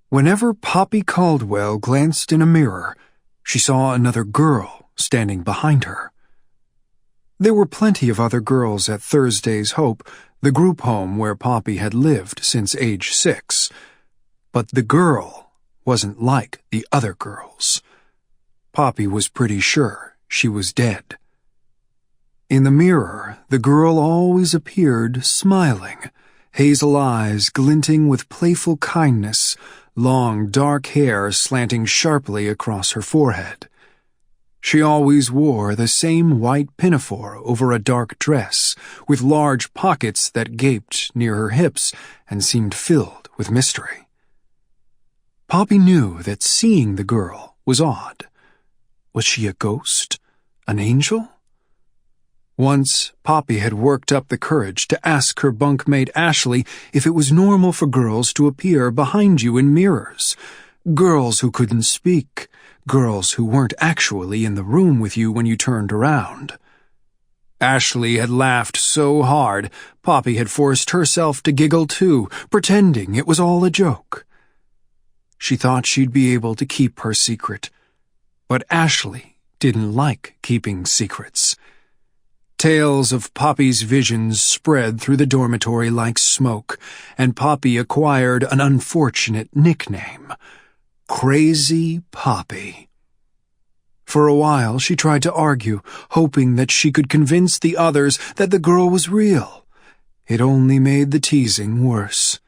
Whenever Poppy Caldwell glanced in a mirror, she saw another girl standing behind her. There were plenty of other girls at Thursday's Hope, the group home where Poppy had lived since age 6. But the girl wasn't like the other girls. Poppy was pretty sure she was dead. In the mirror, the girl always appeared smiling, hazel eyes glinting with playful kindness, long dark hair slanting sharply across her forehead. She always wore the same white pinafore over a dark dress, with large pockets that gaped near her hips and seemed filled with mystery. Poppy knew that seeing the girl was odd. Was she a ghost? An angel? Once, Poppy had worked up the courage to ask her bunkmate Ashley if it was normal for girls to appear behind you in mirrors. Girls who couldn't speak. Girls who weren't actually in the room with you when you turned around. Ashley had laughed so hard, Poppy had forced herself to giggle too, pretending it was all a joke. She thought she'd be able to keep her secret. But Ashley didn't like keeping secrets. Tales of Poppy's visions spread through the dormitory like smoke, and Poppy acquired an unfortunate nickname: Crazy Poppy. For a while she tried to argue, hoping that she could convince the others that the girl was real. It only made the teasing worse.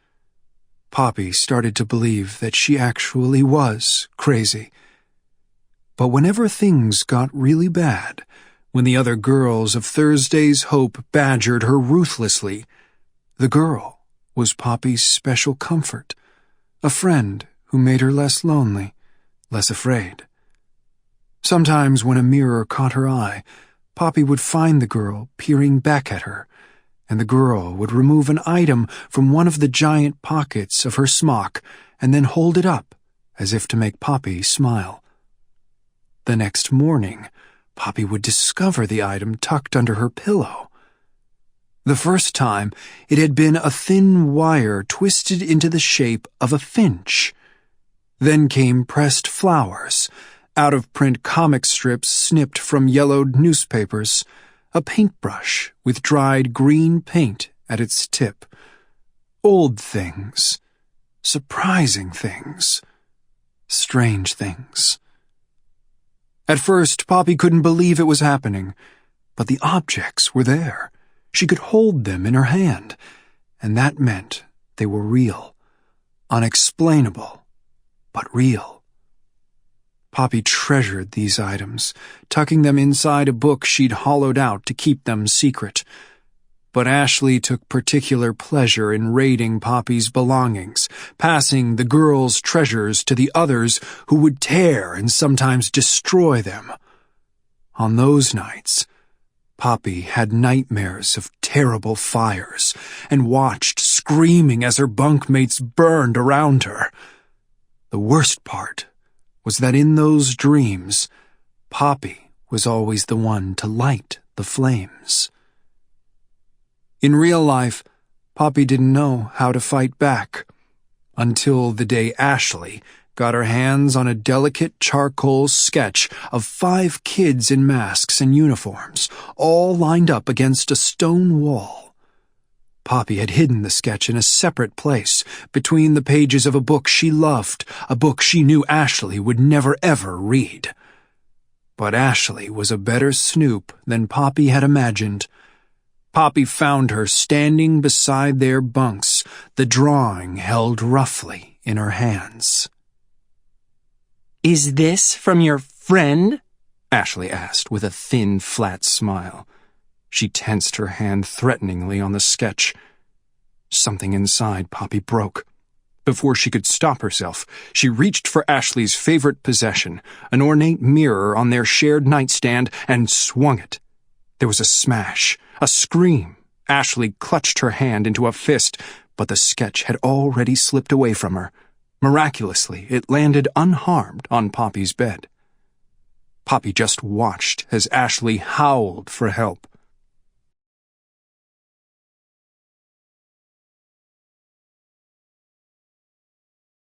Poppy started to believe that she actually was crazy. But whenever things got really bad, when the other girls of Thursday's Hope badgered her ruthlessly, the girl was Poppy's special comfort, a friend who made her less lonely, less afraid. Sometimes when a mirror caught her eye, Poppy would find the girl peering back at her, and the girl would remove an item from one of the giant pockets of her smock and then hold it up as if to make Poppy smile. The next morning, Poppy would discover the item tucked under her pillow. The first time, it had been a thin wire twisted into the shape of a finch. Then came pressed flowers, out-of-print comic strips snipped from yellowed newspapers, a paintbrush with dried green paint at its tip. Old things, surprising things, strange things. At first, Poppy couldn't believe it was happening, but the objects were there. She could hold them in her hand, and that meant they were real, unexplainable, but real. Poppy treasured these items, tucking them inside a book she'd hollowed out to keep them secret. But Ashley took particular pleasure in raiding Poppy's belongings, passing the girl's treasures to the others who would tear and sometimes destroy them. On those nights, Poppy had nightmares of terrible fires and watched screaming as her bunkmates burned around her. The worst part was that in those dreams, Poppy was always the one to light the flames. In real life, Poppy didn't know how to fight back, until the day Ashley got her hands on a delicate charcoal sketch of 5 kids in masks and uniforms, all lined up against a stone wall. Poppy had hidden the sketch in a separate place, between the pages of a book she loved, a book she knew Ashley would never ever read. But Ashley was a better snoop than Poppy had imagined. Poppy found her standing beside their bunks, the drawing held roughly in her hands. "Is this from your friend?" Ashley asked with a thin, flat smile. She tensed her hand threateningly on the sketch. Something inside Poppy broke. Before she could stop herself, she reached for Ashley's favorite possession, an ornate mirror on their shared nightstand, and swung it. There was a smash, a scream. Ashley clutched her hand into a fist, but the sketch had already slipped away from her. Miraculously, it landed unharmed on Poppy's bed. Poppy just watched as Ashley howled for help.